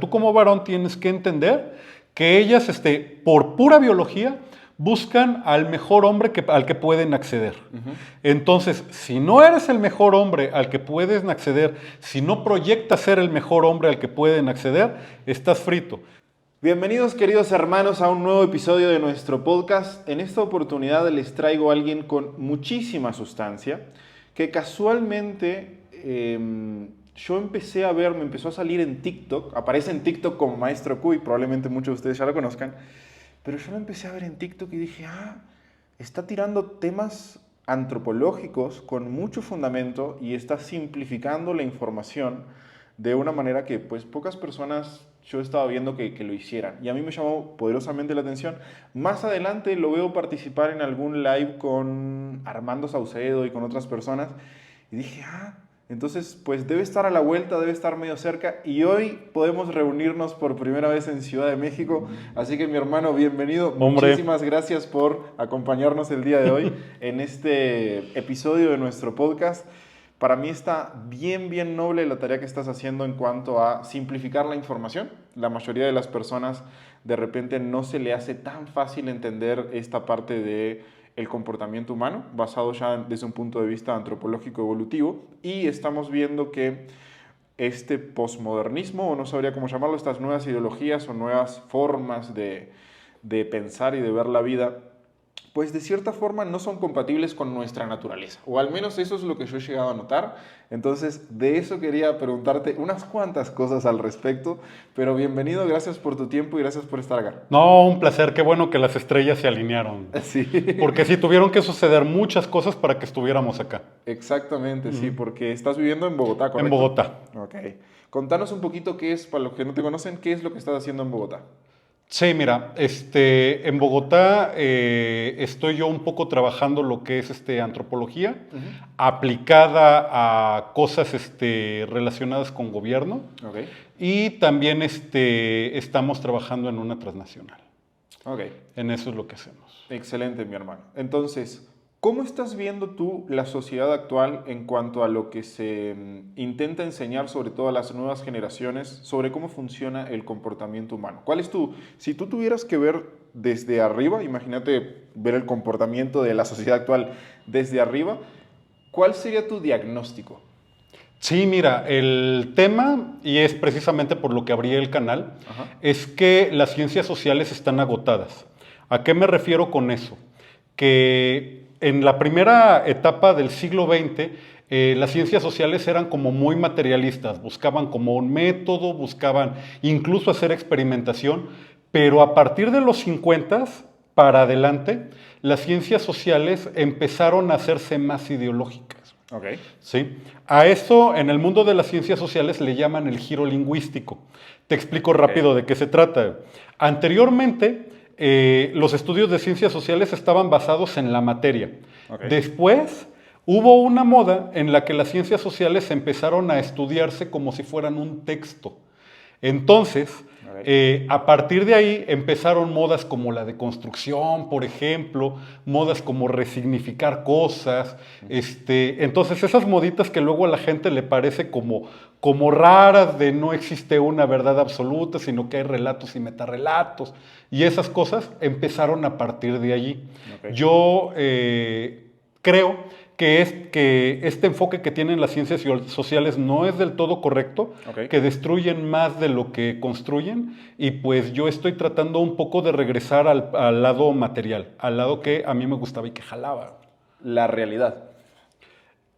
Tú como varón tienes que entender que ellas, por pura biología, buscan al mejor hombre al que pueden acceder. Entonces, si no eres el mejor hombre al que pueden acceder, si no proyectas ser el mejor hombre al que pueden acceder, estás frito. Bienvenidos, queridos hermanos, a un nuevo episodio de nuestro podcast. En esta oportunidad les traigo a alguien con muchísima sustancia que casualmente yo empecé a ver, me empezó a salir en TikTok, aparece en TikTok como Maestro Cuy, probablemente muchos de ustedes ya lo conozcan, pero yo lo empecé a ver en TikTok y dije, está tirando temas antropológicos con mucho fundamento y está simplificando la información de una manera que pues pocas personas yo estaba viendo que lo hicieran, y a mí me llamó poderosamente la atención. Más adelante lo veo participar en algún live con Armando Saucedo y con otras personas y dije, entonces pues debe estar a la vuelta, debe estar medio cerca, y hoy podemos reunirnos por primera vez en Ciudad de México. Así que mi hermano, bienvenido. Hombre. Muchísimas gracias por acompañarnos el día de hoy en este episodio de nuestro podcast. Para mí está bien noble la tarea que estás haciendo en cuanto a simplificar la información. La mayoría de las personas de repente no se le hace tan fácil entender esta parte del comportamiento humano, basado ya desde un punto de vista antropológico evolutivo, y estamos viendo que este posmodernismo, o no sabría cómo llamarlo, estas nuevas ideologías o nuevas formas de pensar y de ver la vida, pues de cierta forma no son compatibles con nuestra naturaleza, o al menos eso es lo que yo he llegado a notar. Entonces de eso quería preguntarte unas cuantas cosas al respecto, pero bienvenido, gracias por tu tiempo y gracias por estar acá. No, un placer, qué bueno que las estrellas se alinearon. Sí. Porque sí, tuvieron que suceder muchas cosas para que estuviéramos acá. Exactamente, sí, porque estás viviendo en Bogotá, ¿correcto? En Bogotá. Ok. Contanos un poquito qué es, para los que no te conocen, qué es lo que estás haciendo en Bogotá. Sí, mira, en Bogotá estoy yo un poco trabajando lo que es antropología aplicada a cosas relacionadas con gobierno, Okay. y también estamos trabajando en una transnacional. Okay. En eso es lo que hacemos. Excelente, mi hermano. Entonces, ¿cómo estás viendo tú la sociedad actual en cuanto a lo que se intenta enseñar, sobre todo a las nuevas generaciones, sobre cómo funciona el comportamiento humano? Si tú tuvieras que ver desde arriba, imagínate ver el comportamiento de la sociedad actual desde arriba, ¿cuál sería tu diagnóstico? Sí, mira, el tema, y es precisamente por lo que abrí el canal, es que las ciencias sociales están agotadas. ¿A qué me refiero con eso? Que en la primera etapa del siglo XX, las ciencias sociales eran como muy materialistas, buscaban como un método, buscaban incluso hacer experimentación, pero a partir de los 50 para adelante, las ciencias sociales empezaron a hacerse más ideológicas. Okay. ¿Sí? A eso en el mundo de las ciencias sociales le llaman el giro lingüístico. Te explico rápido de qué se trata. Anteriormente, los estudios de ciencias sociales estaban basados en la materia. Okay. Después hubo una moda en la que las ciencias sociales empezaron a estudiarse como si fueran un texto. Entonces, a partir de ahí empezaron modas como la deconstrucción, por ejemplo, modas como resignificar cosas. Entonces, esas moditas que luego a la gente le parece como raras, de no existe una verdad absoluta, sino que hay relatos y metarrelatos, y esas cosas empezaron a partir de allí. Okay. Yo creo que este enfoque que tienen las ciencias sociales no es del todo correcto, que destruyen más de lo que construyen, y pues yo estoy tratando un poco de regresar al lado material, al lado que a mí me gustaba y que jalaba. La realidad.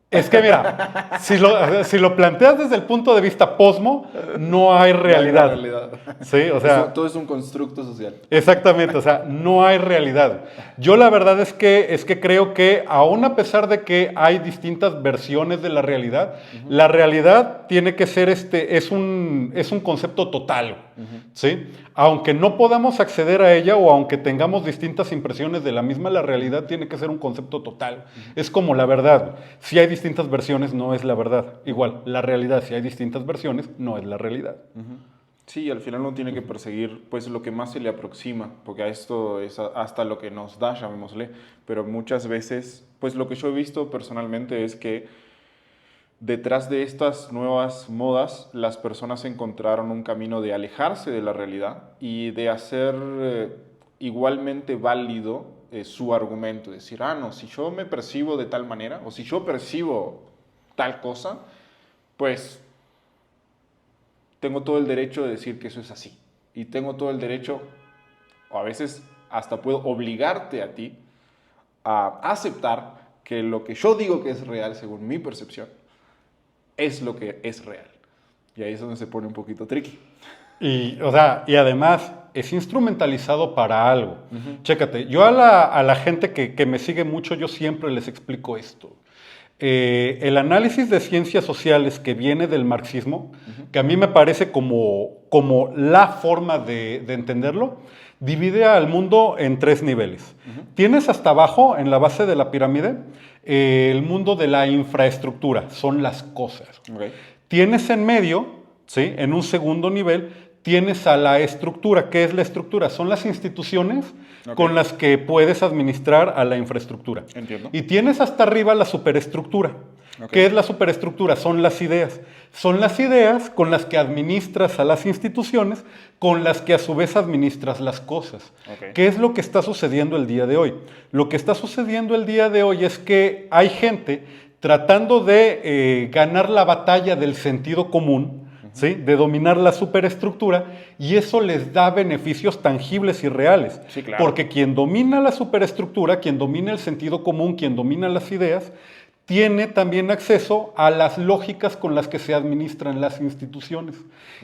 Es que mira, si lo planteas desde el punto de vista posmo, no hay realidad. No hay realidad. Sí, o sea, todo es un constructo social. Exactamente, o sea, no hay realidad. Yo la verdad es que creo que aún a pesar de que hay distintas versiones de la realidad tiene que ser es un concepto total, ¿sí? Aunque no podamos acceder a ella, o aunque tengamos distintas impresiones de la misma, la realidad tiene que ser un concepto total. Es como la verdad. Si hay distintas versiones, no es la verdad. Igual, la realidad, si hay distintas versiones, no es la realidad. Sí, al final uno tiene que perseguir pues lo que más se le aproxima, porque a esto es hasta lo que nos da, llamémosle, pero muchas veces, pues lo que yo he visto personalmente es que detrás de estas nuevas modas, las personas encontraron un camino de alejarse de la realidad y de hacer igualmente válido su argumento. Decir, no, si yo me percibo de tal manera, o si yo percibo tal cosa, pues tengo todo el derecho de decir que eso es así. Y tengo todo el derecho, o a veces hasta puedo obligarte a ti a aceptar que lo que yo digo que es real, según mi percepción, es lo que es real. Y ahí es donde se pone un poquito tricky. Y además es instrumentalizado para algo. Chécate, yo a la gente que me sigue mucho, yo siempre les explico esto. El análisis de ciencias sociales que viene del marxismo, que a mí me parece como la forma de entenderlo, divide al mundo en 3 niveles. Tienes hasta abajo, en la base de la pirámide, el mundo de la infraestructura, son las cosas. Okay. Tienes en medio, ¿sí?, en un segundo nivel, tienes a la estructura. ¿Qué es la estructura? Son las instituciones con las que puedes administrar a la infraestructura. Entiendo. Y tienes hasta arriba la superestructura. ¿Qué es la superestructura? Son las ideas. Son las ideas con las que administras a las instituciones, con las que a su vez administras las cosas. ¿Qué es lo que está sucediendo el día de hoy? Lo que está sucediendo el día de hoy es que hay gente tratando de ganar la batalla del sentido común, ¿sí?, de dominar la superestructura, y eso les da beneficios tangibles y reales. Sí, claro. Porque quien domina la superestructura, quien domina el sentido común, quien domina las ideas, tiene también acceso a las lógicas con las que se administran las instituciones.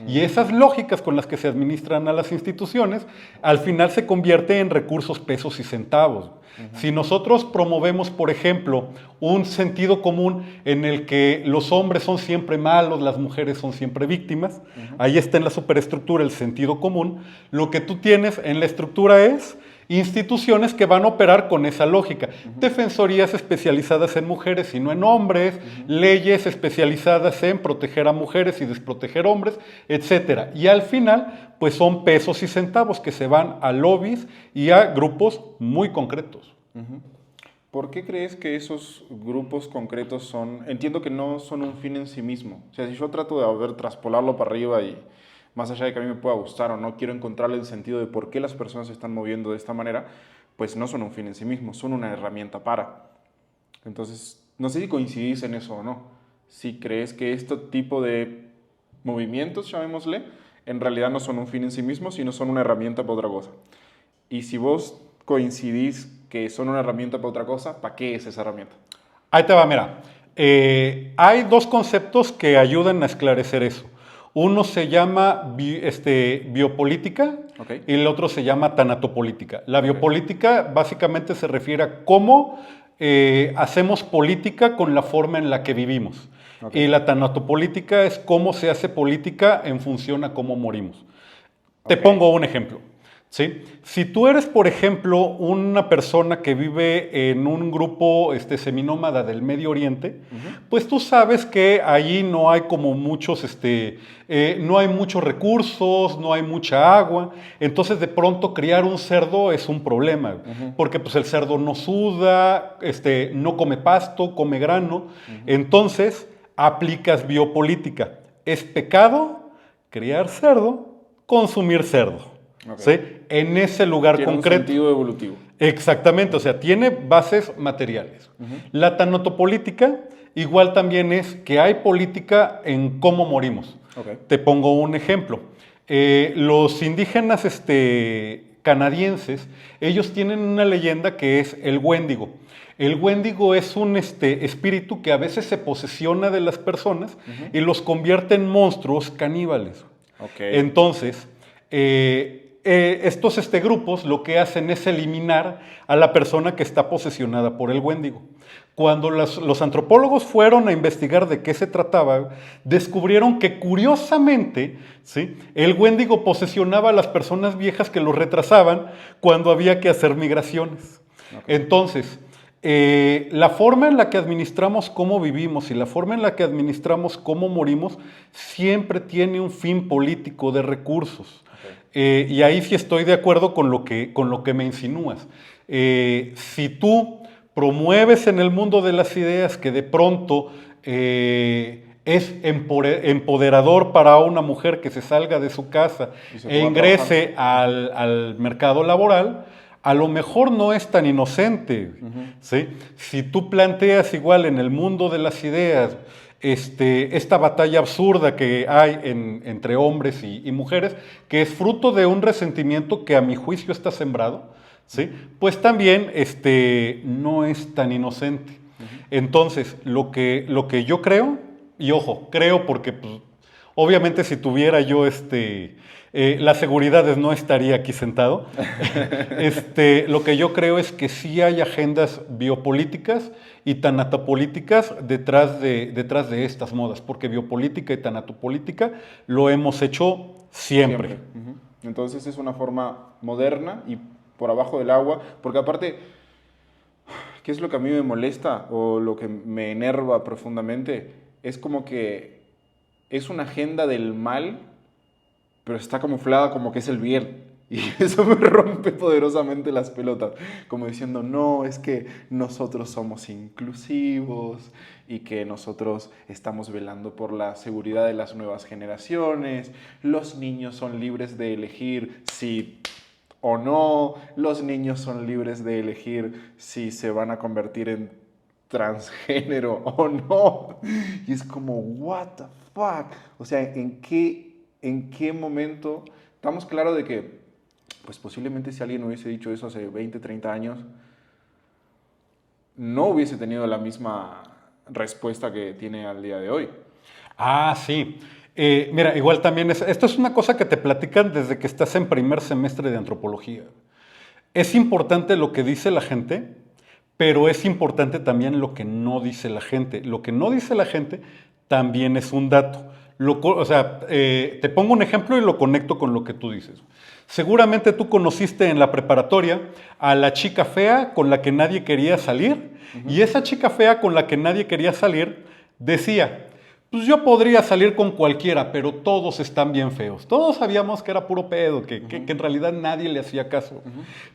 Y esas lógicas con las que se administran a las instituciones, al final se convierte en recursos, pesos y centavos. Si nosotros promovemos, por ejemplo, un sentido común en el que los hombres son siempre malos, las mujeres son siempre víctimas, ahí está en la superestructura el sentido común, lo que tú tienes en la estructura es instituciones que van a operar con esa lógica. Defensorías especializadas en mujeres y no en hombres, leyes especializadas en proteger a mujeres y desproteger hombres, etc. Y al final, pues son pesos y centavos que se van a lobbies y a grupos muy concretos. ¿Por qué crees que esos grupos concretos son, entiendo que no son un fin en sí mismo? O sea, si yo trato de traspolarlo para arriba y más allá de que a mí me pueda gustar o no, quiero encontrarle el sentido de por qué las personas se están moviendo de esta manera, pues no son un fin en sí mismo, son una herramienta para. Entonces, no sé si coincidís en eso o no. Si crees que este tipo de movimientos, llamémosle, en realidad no son un fin en sí mismo, sino son una herramienta para otra cosa. Y si vos coincidís que son una herramienta para otra cosa, ¿para qué es esa herramienta? Ahí te va, mira. Hay 2 conceptos que ayudan a esclarecer eso. Uno se llama biopolítica y el otro se llama tanatopolítica. La biopolítica básicamente se refiere a cómo hacemos política con la forma en la que vivimos. Y la tanatopolítica es cómo se hace política en función a cómo morimos. Te pongo un ejemplo. ¿Sí? Si tú eres, por ejemplo, una persona que vive en un grupo seminómada del Medio Oriente, pues tú sabes que allí no hay como muchos, no hay muchos recursos, no hay mucha agua, entonces de pronto criar un cerdo es un problema, porque pues el cerdo no suda, no come pasto, come grano, entonces aplicas biopolítica. Es pecado criar cerdo, consumir cerdo. ¿Sí? En ese lugar tiene concreto. Un sentido evolutivo. Exactamente, o sea, tiene bases materiales. La tanatopolítica igual también es que hay política en cómo morimos. Te pongo un ejemplo. Los indígenas canadienses, ellos tienen una leyenda que es el Wendigo. El Wendigo es un espíritu que a veces se posesiona de las personas y los convierte en monstruos caníbales. Entonces, estos grupos lo que hacen es eliminar a la persona que está posesionada por el Wendigo. Cuando los antropólogos fueron a investigar de qué se trataba, descubrieron que curiosamente, ¿sí?, el Wendigo posesionaba a las personas viejas que los retrasaban cuando había que hacer migraciones. Entonces, la forma en la que administramos cómo vivimos y la forma en la que administramos cómo morimos siempre tiene un fin político de recursos. Y ahí sí estoy de acuerdo con lo que me insinúas. Si tú promueves en el mundo de las ideas que de pronto es empoderador para una mujer que se salga de su casa e ingrese al mercado laboral, a lo mejor no es tan inocente. ¿Sí? Si tú planteas igual en el mundo de las ideas esta batalla absurda que hay entre hombres y mujeres, que es fruto de un resentimiento que a mi juicio está sembrado, ¿sí? Pues también no es tan inocente. Entonces, lo que yo creo, y ojo, creo porque pues, obviamente si tuviera yo las seguridades no estaría aquí sentado. Lo que yo creo es que sí hay agendas biopolíticas y tanatopolíticas detrás de estas modas, porque biopolítica y tanatopolítica lo hemos hecho siempre. Entonces es una forma moderna y por abajo del agua, porque aparte, ¿qué es lo que a mí me molesta o lo que me enerva profundamente? Es como que es una agenda del mal, pero está camuflada como que es el bien. Y eso me rompe poderosamente las pelotas, como diciendo, no, es que nosotros somos inclusivos y que nosotros estamos velando por la seguridad de las nuevas generaciones, los niños son libres de elegir si o no, los niños son libres de elegir si se van a convertir en transgénero o no. Y es como, what the fuck? O sea, ¿en qué momento? Estamos claros de que, pues posiblemente si alguien hubiese dicho eso hace 20, 30 años, no hubiese tenido la misma respuesta que tiene al día de hoy. Ah, sí. Mira, igual también esto es una cosa que te platican desde que estás en primer semestre de antropología. Es importante lo que dice la gente, pero es importante también lo que no dice la gente. Lo que no dice la gente también es un dato. Te pongo un ejemplo y lo conecto con lo que tú dices. Seguramente tú conociste en la preparatoria a la chica fea con la que nadie quería salir, y esa chica fea con la que nadie quería salir decía, pues yo podría salir con cualquiera, pero todos están bien feos. Todos sabíamos que era puro pedo, que en realidad nadie le hacía caso.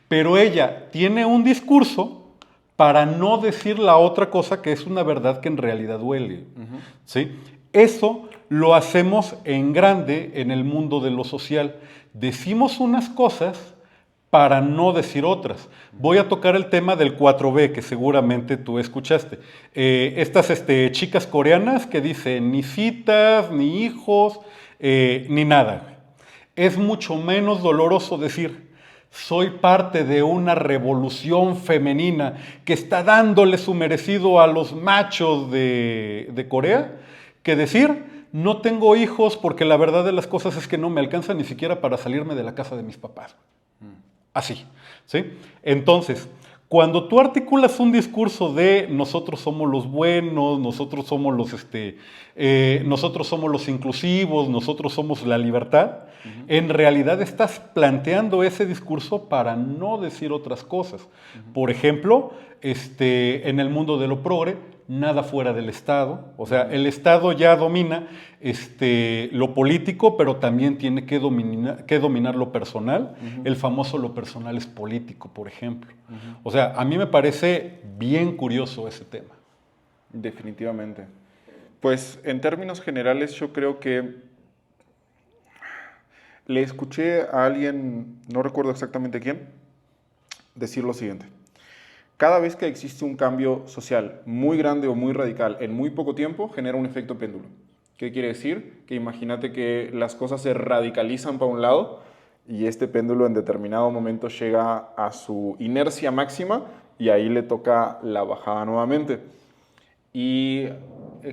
Pero ella tiene un discurso para no decir la otra cosa que es una verdad que en realidad duele. ¿Sí? Eso lo hacemos en grande en el mundo de lo social. Decimos unas cosas para no decir otras. Voy a tocar el tema del 4B, que seguramente tú escuchaste. Estas chicas coreanas que dicen ni citas, ni hijos, ni nada. Es mucho menos doloroso decir, soy parte de una revolución femenina que está dándole su merecido a los machos de Corea, que decir, no tengo hijos porque la verdad de las cosas es que no me alcanza ni siquiera para salirme de la casa de mis papás. Así, ¿sí? Entonces, cuando tú articulas un discurso de nosotros somos los buenos, nosotros somos los inclusivos, nosotros somos la libertad, en realidad estás planteando ese discurso para no decir otras cosas. Por ejemplo, en el mundo de lo progre, nada fuera del Estado. O sea, el Estado ya domina lo político, pero también tiene que dominar lo personal. El famoso lo personal es político, por ejemplo. O sea, a mí me parece bien curioso ese tema. Definitivamente. Pues en términos generales yo creo que le escuché a alguien, no recuerdo exactamente quién, decir lo siguiente. Cada vez que existe un cambio social muy grande o muy radical en muy poco tiempo, genera un efecto péndulo. ¿Qué quiere decir? Que imagínate que las cosas se radicalizan para un lado y este péndulo en determinado momento llega a su inercia máxima y ahí le toca la bajada nuevamente. Y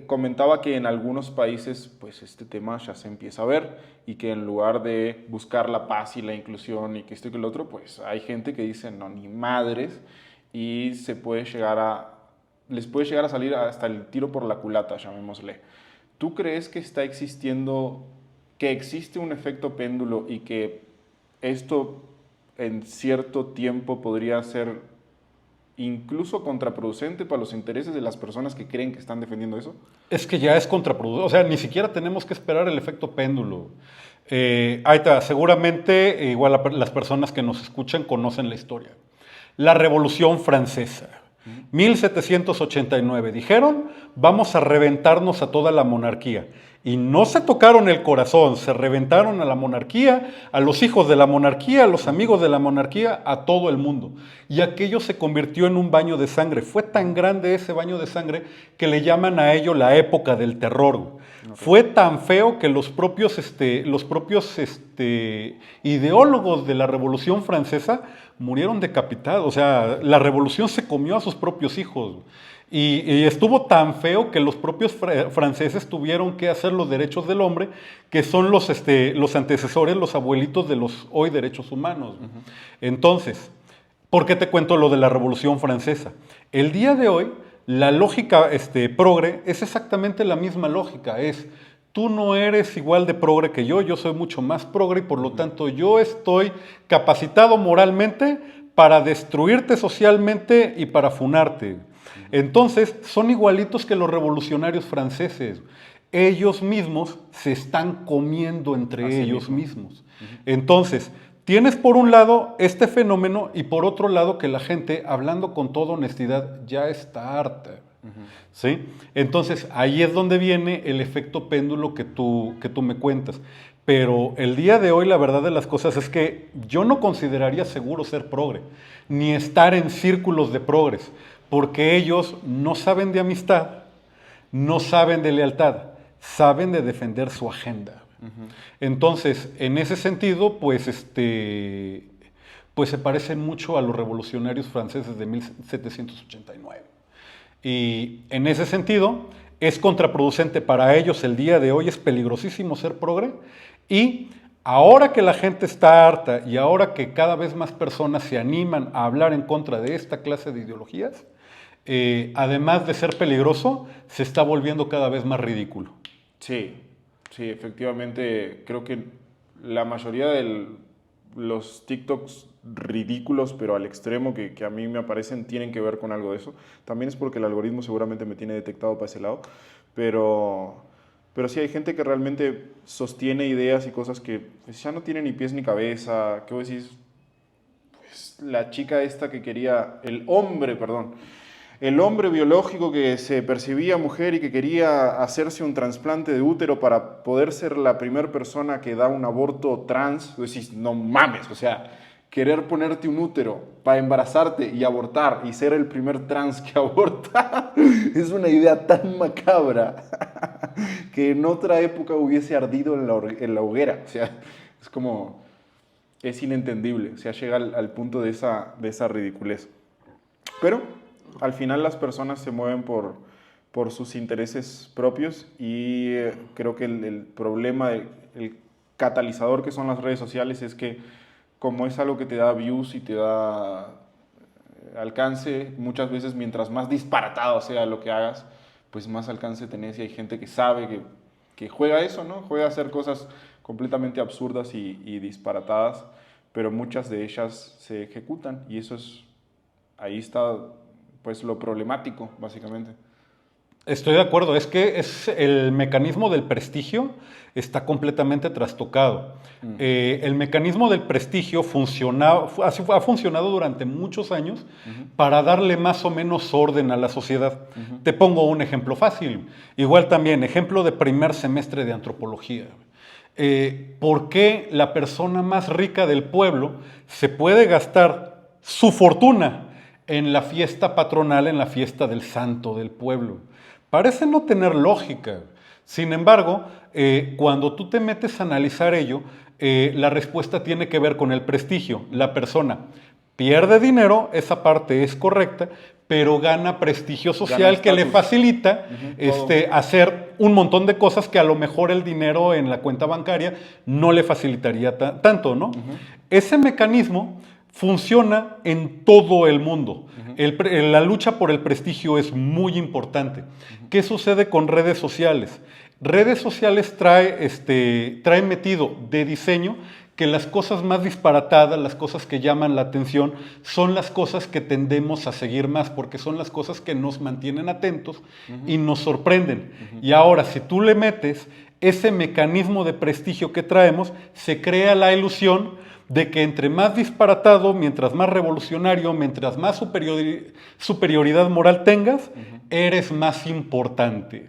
comentaba que en algunos países pues este tema ya se empieza a ver y que en lugar de buscar la paz y la inclusión y que esto y que lo otro, pues hay gente que dice no, ni madres, y les puede llegar a salir hasta el tiro por la culata, llamémosle. ¿Tú crees que que existe un efecto péndulo y que esto en cierto tiempo podría ser incluso contraproducente para los intereses de las personas que creen que están defendiendo eso? Es que ya es contraproducente, o sea, ni siquiera tenemos que esperar el efecto péndulo. Ahí está, seguramente igual las personas que nos escuchan conocen la historia. La Revolución Francesa. 1789. Dijeron, vamos a reventarnos a toda la monarquía. Y no se tocaron el corazón, se reventaron a la monarquía, a los hijos de la monarquía, a los amigos de la monarquía, a todo el mundo. Y aquello se convirtió en un baño de sangre. Fue tan grande ese baño de sangre que le llaman a ello la época del terror. Okay. Fue tan feo que los propios ideólogos de la Revolución Francesa murieron decapitados. O sea, la revolución se comió a sus propios hijos. Y estuvo tan feo que los propios franceses tuvieron que hacer los derechos del hombre, que son los antecesores, los abuelitos de los hoy derechos humanos. Uh-huh. Entonces, ¿por qué te cuento lo de la Revolución Francesa? El día de hoy, la lógica progre es exactamente la misma lógica. Es, tú no eres igual de progre que yo soy mucho más progre y por lo tanto yo estoy capacitado moralmente para destruirte socialmente y para funarte. Entonces, son igualitos que los revolucionarios franceses. Ellos mismos se están comiendo entre ellos mismos. Entonces, tienes por un lado este fenómeno y por otro lado que la gente, hablando con toda honestidad, ya está harta. ¿Sí? Entonces, ahí es donde viene el efecto péndulo que tú me cuentas. Pero el día de hoy la verdad de las cosas es que yo no consideraría seguro ser progre, ni estar en círculos de progres, porque ellos no saben de amistad, no saben de lealtad, saben de defender su agenda. Uh-huh. Entonces, en ese sentido, pues se parecen mucho a los revolucionarios franceses de 1789. Y en ese sentido, es contraproducente para ellos el día de hoy, es peligrosísimo ser progre, y ahora que la gente está harta y ahora que cada vez más personas se animan a hablar en contra de esta clase de ideologías, además de ser peligroso, se está volviendo cada vez más ridículo. Sí, efectivamente, creo que la mayoría de los TikToks ridículos, pero al extremo que a mí me aparecen, tienen que ver con algo de eso. También es porque el algoritmo seguramente me tiene detectado para ese lado, pero sí hay gente que realmente sostiene ideas y cosas que pues, ya no tienen ni pies ni cabeza. ¿Qué vos decís? Pues la chica esta que quería, el hombre biológico que se percibía mujer y que quería hacerse un trasplante de útero para poder ser la primera persona que da un aborto trans. Vos decís, no mames, o sea, querer ponerte un útero para embarazarte y abortar y ser el primer trans que aborta es una idea tan macabra que en otra época hubiese ardido en la hoguera. O sea, es como, es inentendible. O sea, llega al punto de esa ridiculez. Pero al final las personas se mueven por sus intereses propios y creo que el problema, el catalizador que son las redes sociales es que como es algo que te da views y te da alcance, muchas veces mientras más disparatado sea lo que hagas, pues más alcance tenés y hay gente que sabe que juega eso, ¿no? Juega a hacer cosas completamente absurdas y disparatadas, pero muchas de ellas se ejecutan y ahí está pues lo problemático, básicamente. Estoy de acuerdo, es que el mecanismo del prestigio está completamente trastocado. El mecanismo del prestigio ha funcionado durante muchos años para darle más o menos orden a la sociedad. Te pongo un ejemplo fácil, igual también, ejemplo de primer semestre de antropología. ¿Por qué la persona más rica del pueblo se puede gastar su fortuna en la fiesta patronal, en la fiesta del santo del pueblo? Parece no tener lógica. Sin embargo, cuando tú te metes a analizar ello, la respuesta tiene que ver con el prestigio. La persona pierde dinero, esa parte es correcta, pero gana prestigio social que le facilita hacer un montón de cosas que a lo mejor el dinero en la cuenta bancaria no le facilitaría tanto, ¿no? Ese mecanismo funciona en todo el mundo. La lucha por el prestigio es muy importante. ¿Qué sucede con redes sociales? Redes sociales trae metido de diseño que las cosas más disparatadas, las cosas que llaman la atención, son las cosas que tendemos a seguir más, porque son las cosas que nos mantienen atentos y nos sorprenden. Y ahora, si tú le metes ese mecanismo de prestigio que traemos, se crea la ilusión de que entre más disparatado, mientras más revolucionario, mientras más superioridad moral tengas, eres más importante.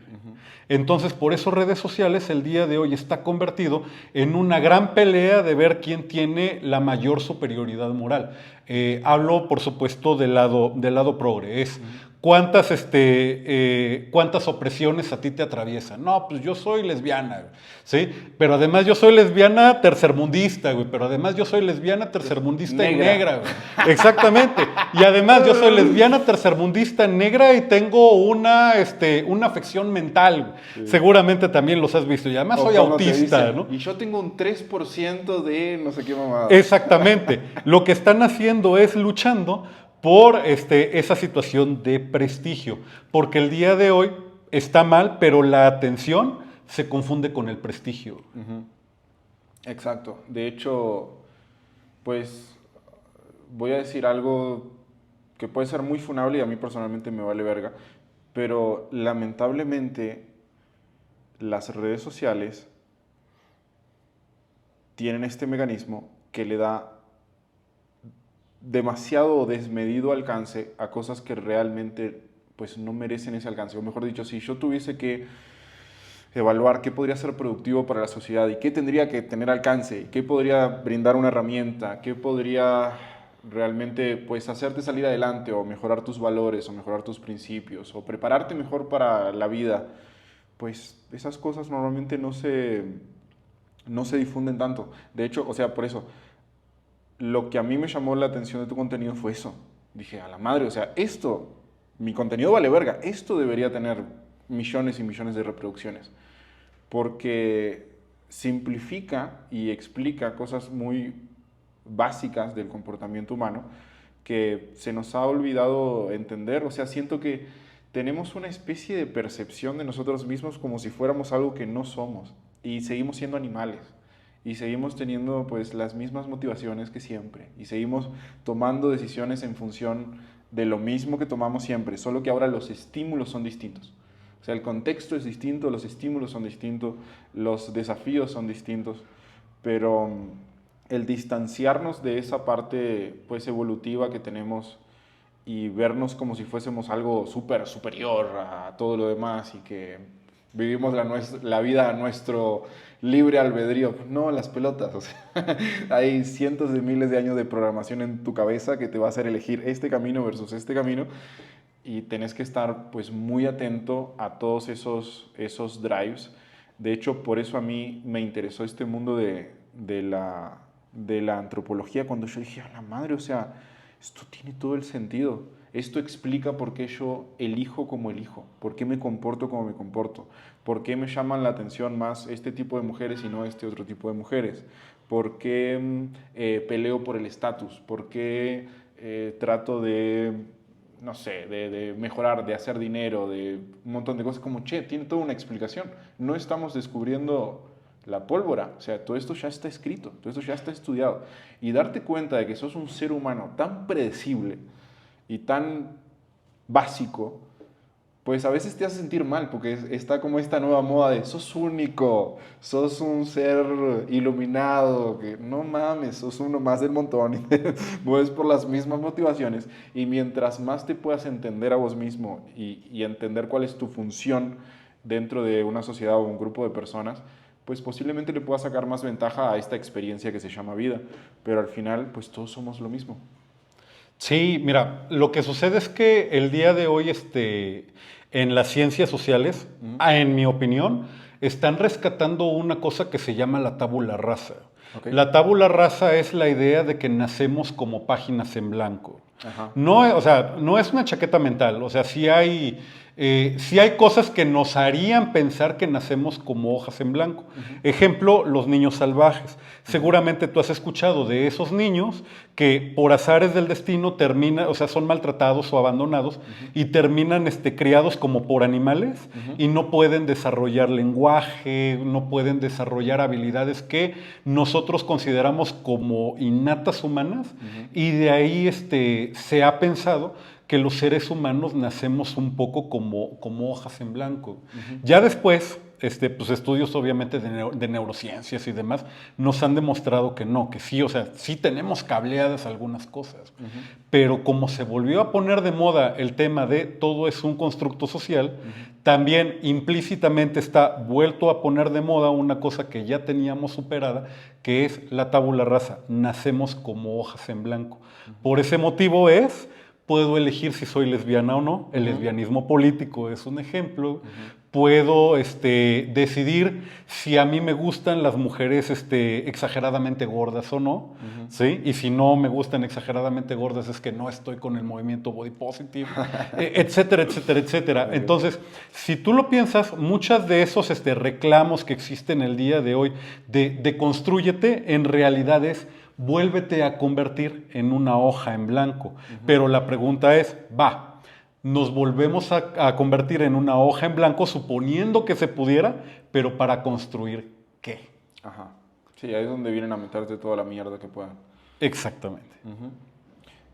Entonces, por eso redes sociales el día de hoy está convertido en una gran pelea de ver quién tiene la mayor superioridad moral. Hablo, por supuesto, del lado progre. Es cuántas opresiones a ti te atraviesan. No, pues yo soy lesbiana, ¿sí? Pero además yo soy lesbiana tercermundista, güey. Pero además yo soy lesbiana tercermundista y negra, güey. Exactamente. Y además yo soy lesbiana tercermundista negra y tengo una afección mental. Sí. Seguramente también los has visto. Y además soy autista, ¿no? Y yo tengo un 3% de no sé qué mamada. Exactamente. Lo que están haciendo es luchando por esa situación de prestigio. Porque el día de hoy está mal, pero la atención se confunde con el prestigio. Exacto. De hecho, pues voy a decir algo que puede ser muy funable y a mí personalmente me vale verga, pero lamentablemente las redes sociales tienen este mecanismo que le da demasiado desmedido alcance a cosas que realmente pues no merecen ese alcance. O mejor dicho, si yo tuviese que evaluar qué podría ser productivo para la sociedad y qué tendría que tener alcance, qué podría brindar una herramienta, qué podría realmente pues hacerte salir adelante o mejorar tus valores o mejorar tus principios o prepararte mejor para la vida, pues esas cosas normalmente no se difunden tanto. De hecho, o sea, por eso, lo que a mí me llamó la atención de tu contenido fue eso. Dije, a la madre, o sea, mi contenido vale verga, esto debería tener millones y millones de reproducciones. Porque simplifica y explica cosas muy básicas del comportamiento humano que se nos ha olvidado entender. O sea, siento que tenemos una especie de percepción de nosotros mismos como si fuéramos algo que no somos y seguimos siendo animales y seguimos teniendo pues las mismas motivaciones que siempre y seguimos tomando decisiones en función de lo mismo que tomamos siempre, solo que ahora los estímulos son distintos. O sea, el contexto es distinto, los estímulos son distintos, los desafíos son distintos, pero el distanciarnos de esa parte pues evolutiva que tenemos y vernos como si fuésemos algo superior a todo lo demás y que vivimos la vida a nuestro libre albedrío. No, las pelotas. O sea, hay cientos de miles de años de programación en tu cabeza que te va a hacer elegir este camino versus este camino y tenés que estar pues muy atento a todos esos drives. De hecho, por eso a mí me interesó este mundo de la antropología cuando yo dije, a la madre, o sea, esto tiene todo el sentido. Esto explica por qué yo elijo como elijo, por qué me comporto como me comporto, por qué me llaman la atención más este tipo de mujeres y no este otro tipo de mujeres, por qué peleo por el estatus, por qué trato de, no sé, de mejorar, de hacer dinero, de un montón de cosas como, tiene toda una explicación. No estamos descubriendo la pólvora, o sea, todo esto ya está escrito, todo esto ya está estudiado. Y darte cuenta de que sos un ser humano tan predecible y tan básico, pues a veces te hace sentir mal, porque está como esta nueva moda de sos único, sos un ser iluminado, que no mames, sos uno más del montón y te mueves por las mismas motivaciones. Y mientras más te puedas entender a vos mismo y entender cuál es tu función dentro de una sociedad o un grupo de personas, pues posiblemente le puedas sacar más ventaja a esta experiencia que se llama vida. Pero al final, pues todos somos lo mismo. Sí, mira, lo que sucede es que el día de hoy en las ciencias sociales, en mi opinión, están rescatando una cosa que se llama la tabula rasa. Okay. La tabula rasa es la idea de que nacemos como páginas en blanco. Ajá. No, o sea, no es una chaqueta mental, o sea, sí hay cosas que nos harían pensar que nacemos como hojas en blanco. Ejemplo, los niños salvajes. Seguramente tú has escuchado de esos niños que por azares del destino terminan, o sea, son maltratados o abandonados y terminan criados como por animales y no pueden desarrollar lenguaje, no pueden desarrollar habilidades que nosotros consideramos como innatas humanas y de ahí se ha pensado que los seres humanos nacemos un poco como hojas en blanco. Ya después, pues estudios obviamente de neurociencias y demás, nos han demostrado que no, que sí, o sea, sí tenemos cableadas algunas cosas. Pero como se volvió a poner de moda el tema de todo es un constructo social, también implícitamente está vuelto a poner de moda una cosa que ya teníamos superada, que es la tabula rasa. Nacemos como hojas en blanco. Por ese motivo puedo elegir si soy lesbiana o no. El lesbianismo político es un ejemplo. Puedo decidir si a mí me gustan las mujeres exageradamente gordas o no, ¿sí? Y si no me gustan exageradamente gordas es que no estoy con el movimiento body positive, etcétera, etcétera, etcétera. Entonces, si tú lo piensas, muchos de esos reclamos que existen el día de hoy de constrúyete, en realidad es vuélvete a convertir en una hoja en blanco. Pero la pregunta es, nos volvemos a convertir en una hoja en blanco suponiendo que se pudiera, pero para construir ¿qué? Ajá. Sí, ahí es donde vienen a meterte toda la mierda que puedan. Exactamente.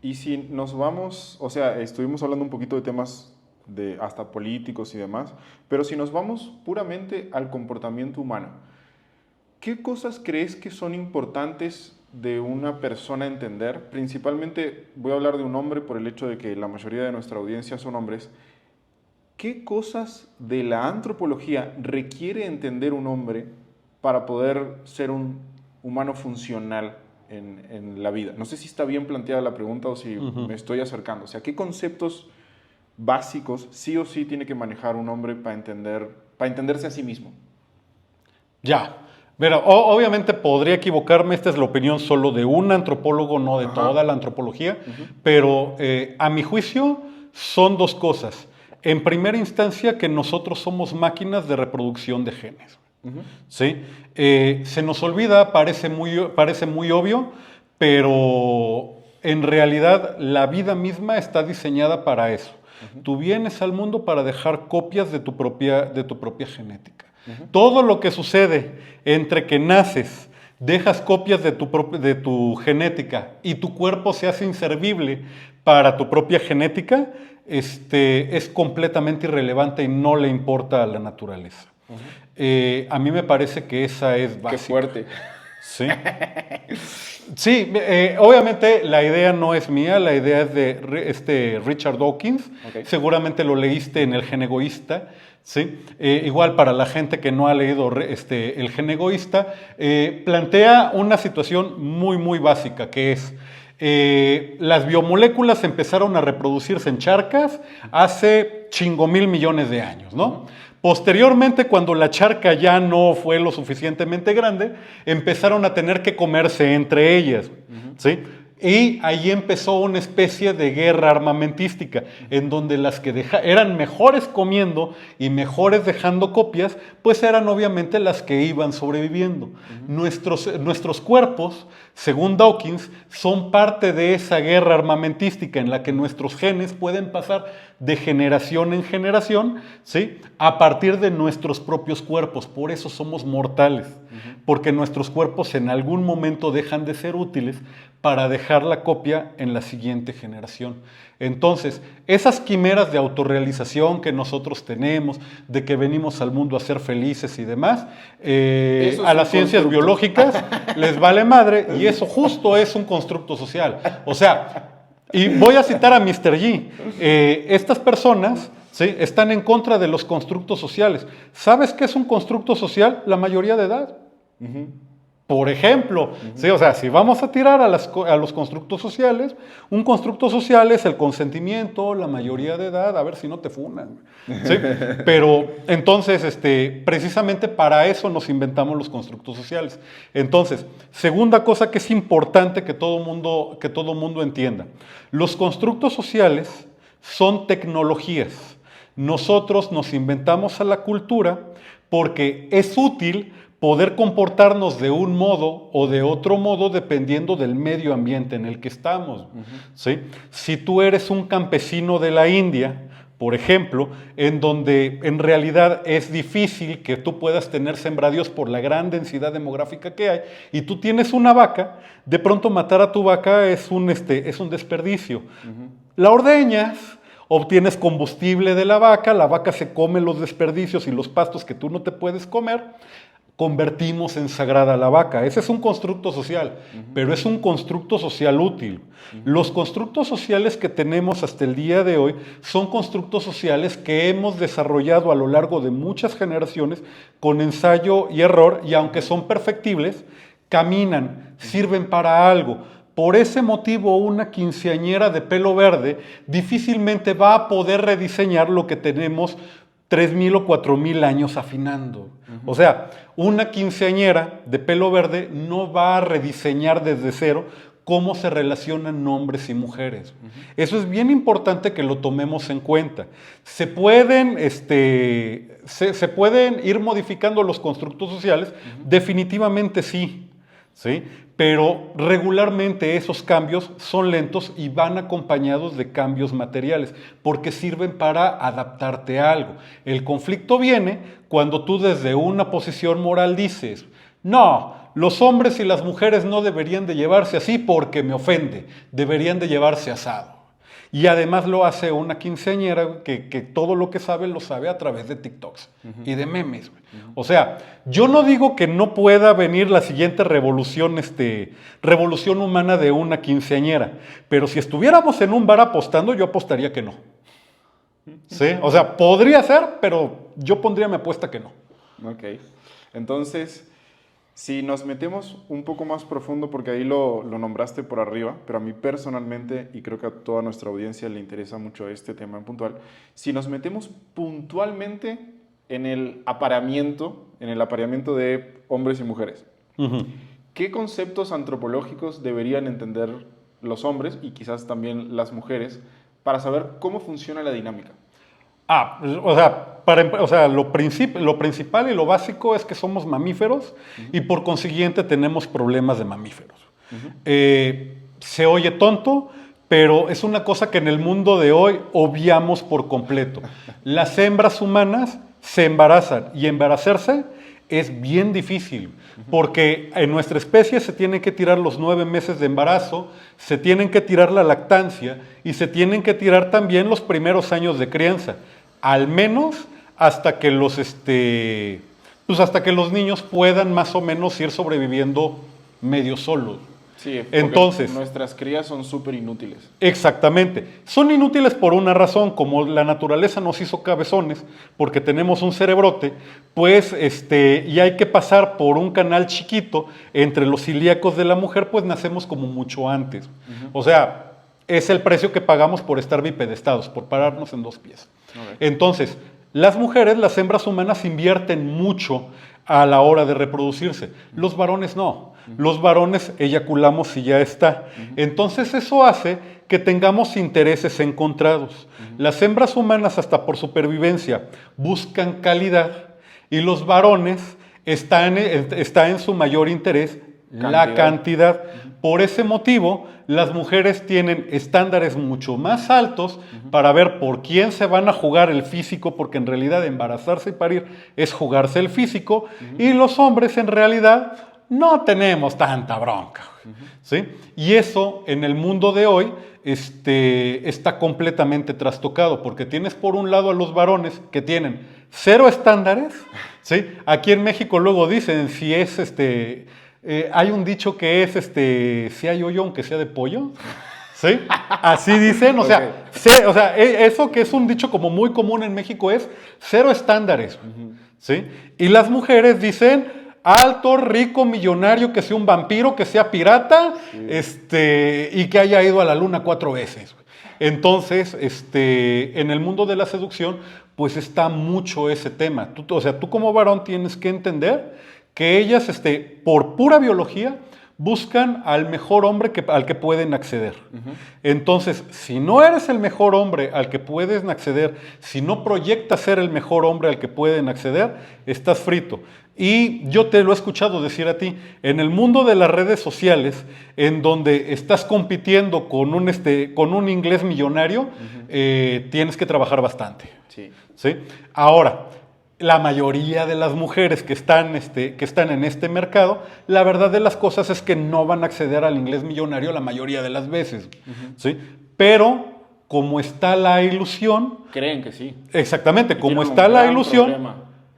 Y si nos vamos, o sea, estuvimos hablando un poquito de temas de hasta políticos y demás, pero si nos vamos puramente al comportamiento humano, ¿qué cosas crees que son importantes de una persona entender? Principalmente voy a hablar de un hombre por el hecho de que la mayoría de nuestra audiencia son hombres. ¿Qué cosas de la antropología requiere entender un hombre para poder ser un humano funcional en la vida? No sé si está bien planteada la pregunta o si me estoy acercando. O sea, ¿qué conceptos básicos sí o sí tiene que manejar un hombre para entenderse a sí mismo? Ya. Pero obviamente podría equivocarme, esta es la opinión solo de un antropólogo, no de toda la antropología, pero a mi juicio son dos cosas. En primera instancia, que nosotros somos máquinas de reproducción de genes. ¿Sí? Se nos olvida, parece muy obvio, pero en realidad la vida misma está diseñada para eso. Tú vienes al mundo para dejar copias de tu propia genética. Todo lo que sucede entre que naces, dejas copias de tu genética y tu cuerpo se hace inservible para tu propia genética, es completamente irrelevante y no le importa a la naturaleza. A mí me parece que esa es básica. Qué fuerte. Sí. Sí, obviamente la idea no es mía, la idea es de Richard Dawkins. Seguramente lo leíste en El Gen Egoísta. ¿Sí? Igual para la gente que no ha leído El Gen Egoísta, plantea una situación muy, muy básica, que es las biomoléculas empezaron a reproducirse en charcas hace 5,000 millones de años, ¿no? Posteriormente, cuando la charca ya no fue lo suficientemente grande, empezaron a tener que comerse entre ellas, ¿sí? Y ahí empezó una especie de guerra armamentística, en donde las que eran mejores comiendo y mejores dejando copias, pues eran obviamente las que iban sobreviviendo. Nuestros cuerpos, según Dawkins, son parte de esa guerra armamentística en la que nuestros genes pueden pasar de generación en generación, ¿sí? A partir de nuestros propios cuerpos. Por eso somos mortales, porque nuestros cuerpos en algún momento dejan de ser útiles para dejar la copia en la siguiente generación. Entonces, esas quimeras de autorrealización que nosotros tenemos, de que venimos al mundo a ser felices y demás, a las ciencias biológicas les vale madre, y eso justo es un constructo social. O sea, y voy a citar a Mr. G. Estas personas, ¿sí?, están en contra de los constructos sociales. ¿Sabes qué es un constructo social? La mayoría de edad. Por ejemplo, ¿sí? O sea, si vamos a tirar a los constructos sociales, un constructo social es el consentimiento, la mayoría de edad, a ver si no te funan, ¿sí? Pero entonces, precisamente para eso nos inventamos los constructos sociales. Entonces, segunda cosa que es importante que todo mundo entienda, los constructos sociales son tecnologías. Nosotros nos inventamos a la cultura porque es útil poder comportarnos de un modo o de otro modo dependiendo del medio ambiente en el que estamos. ¿Sí? Si tú eres un campesino de la India, por ejemplo, en donde en realidad es difícil que tú puedas tener sembradíos por la gran densidad demográfica que hay, y tú tienes una vaca, de pronto matar a tu vaca es un desperdicio. La ordeñas, obtienes combustible de la vaca se come los desperdicios y los pastos que tú no te puedes comer, convertimos en sagrada la vaca. Ese es un constructo social, pero es un constructo social útil. Los constructos sociales que tenemos hasta el día de hoy son constructos sociales que hemos desarrollado a lo largo de muchas generaciones con ensayo y error, y aunque son perfectibles, caminan, sirven para algo. Por ese motivo, una quinceañera de pelo verde difícilmente va a poder rediseñar lo que tenemos 3,000 o 4,000 años afinando. O sea, una quinceañera de pelo verde no va a rediseñar desde cero cómo se relacionan hombres y mujeres. Eso es bien importante que lo tomemos en cuenta. Se pueden ir modificando los constructos sociales, definitivamente sí. ¿Sí? Pero regularmente esos cambios son lentos y van acompañados de cambios materiales, porque sirven para adaptarte a algo. El conflicto viene cuando tú desde una posición moral dices, no, los hombres y las mujeres no deberían de llevarse así porque me ofende, deberían de llevarse asado. Y además lo hace una quinceañera que todo lo que sabe lo sabe a través de TikToks y de memes. O sea, yo no digo que no pueda venir la siguiente revolución humana de una quinceañera, pero si estuviéramos en un bar apostando, yo apostaría que no. ¿Sí? O sea, podría ser, pero yo pondría mi apuesta que no. Ok. Entonces, si nos metemos un poco más profundo, porque ahí lo nombraste por arriba, pero a mí personalmente, y creo que a toda nuestra audiencia le interesa mucho este tema en puntual, si nos metemos puntualmente en el apareamiento de hombres y mujeres, ¿qué conceptos antropológicos deberían entender los hombres y quizás también las mujeres para saber cómo funciona la dinámica? Lo principal y lo básico es que somos mamíferos y por consiguiente tenemos problemas de mamíferos. Se oye tonto, pero es una cosa que en el mundo de hoy obviamos por completo. Las hembras humanas se embarazan y embarazarse es bien difícil, porque en nuestra especie se tienen que tirar los 9 meses de embarazo, se tienen que tirar la lactancia y se tienen que tirar también los primeros años de crianza, al menos hasta que los niños puedan más o menos ir sobreviviendo medio solos. Sí, entonces nuestras crías son súper inútiles. Exactamente. Son inútiles por una razón, como la naturaleza nos hizo cabezones, porque tenemos un cerebrote, pues, y hay que pasar por un canal chiquito entre los ilíacos de la mujer, pues nacemos como mucho antes. O sea, es el precio que pagamos por estar bipedestados, por pararnos en 2 pies. Okay. Entonces, las mujeres, las hembras humanas, invierten mucho a la hora de reproducirse. Los varones no. Los varones eyaculamos y ya está. Entonces eso hace que tengamos intereses encontrados. Las hembras humanas, hasta por supervivencia, buscan calidad y los varones está en su mayor interés la cantidad. Por ese motivo, las mujeres tienen estándares mucho más altos para ver por quién se van a jugar el físico, porque en realidad embarazarse y parir es jugarse el físico, y los hombres en realidad no tenemos tanta bronca. ¿Sí? Y eso en el mundo de hoy está completamente trastocado, porque tienes por un lado a los varones que tienen 0 estándares. ¿Sí? Aquí en México luego dicen si es hay un dicho que es si hay hoyo aunque sea de pollo. ¿Sí? Así dicen, eso que es un dicho como muy común en México es 0 estándares. ¿Sí? Y las mujeres dicen alto, rico, millonario, que sea un vampiro, que sea pirata, y que haya ido a la luna 4 veces. Entonces, en el mundo de la seducción, pues está mucho ese tema. Tú como varón tienes que entender que ellas, por pura biología, buscan al mejor hombre al que pueden acceder. Entonces, si no eres el mejor hombre al que pueden acceder, si no proyectas ser el mejor hombre al que pueden acceder, estás frito. Y yo te lo he escuchado decir a ti, en el mundo de las redes sociales, en donde estás compitiendo con un inglés millonario, tienes que trabajar bastante. ¿Sí? Ahora, la mayoría de las mujeres que están en este mercado, la verdad de las cosas es que no van a acceder al inglés millonario la mayoría de las veces. ¿Sí? Pero como está la ilusión... Creen que sí. Exactamente, Y como tienen está un la gran ilusión, problema.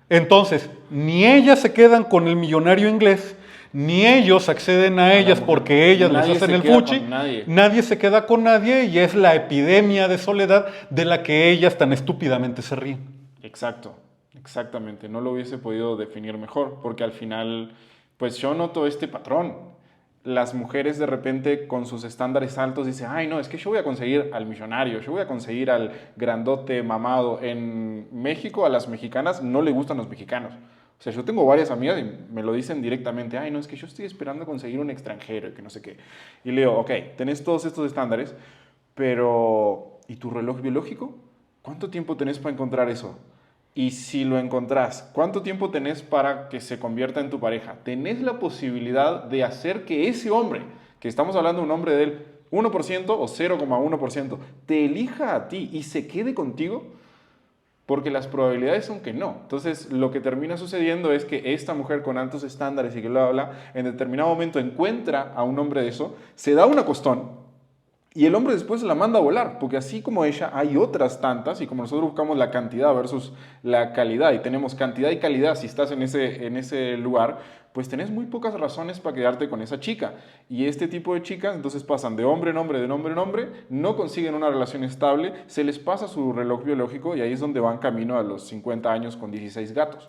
entonces ni ellas se quedan con el millonario inglés, ni ellos acceden a ellas mujer. porque ellas les Nadie hacen se el queda fuchi, con nadie. nadie se queda con nadie y es la epidemia de soledad de la que ellas tan estúpidamente se ríen. Exacto, exactamente. No lo hubiese podido definir mejor, porque al final, pues yo noto este patrón. Las mujeres de repente con sus estándares altos dicen, ay no, es que yo voy a conseguir al millonario, yo voy a conseguir al grandote mamado. En México a las mexicanas no le gustan los mexicanos. O sea, yo tengo varias amigas y me lo dicen directamente, ay no, es que yo estoy esperando conseguir un extranjero y que no sé qué. Y le digo, ok, tenés todos estos estándares, pero ¿y tu reloj biológico? ¿Cuánto tiempo tenés para encontrar eso? Y si lo encontrás, ¿cuánto tiempo tenés para que se convierta en tu pareja? ¿Tenés la posibilidad de hacer que ese hombre, que estamos hablando de un hombre del 1% o 0,1%, te elija a ti y se quede contigo? Porque las probabilidades son que no. Entonces, lo que termina sucediendo es que esta mujer con altos estándares y que bla, bla, bla, en determinado momento encuentra a un hombre de eso, se da un acostón, y el hombre después la manda a volar, porque así como ella hay otras tantas, y como nosotros buscamos la cantidad versus la calidad, y tenemos cantidad y calidad si estás en ese lugar, pues tenés muy pocas razones para quedarte con esa chica. Y este tipo de chicas entonces pasan de hombre en hombre, de hombre en hombre, no consiguen una relación estable, se les pasa su reloj biológico y ahí es donde van camino a los 50 años con 16 gatos.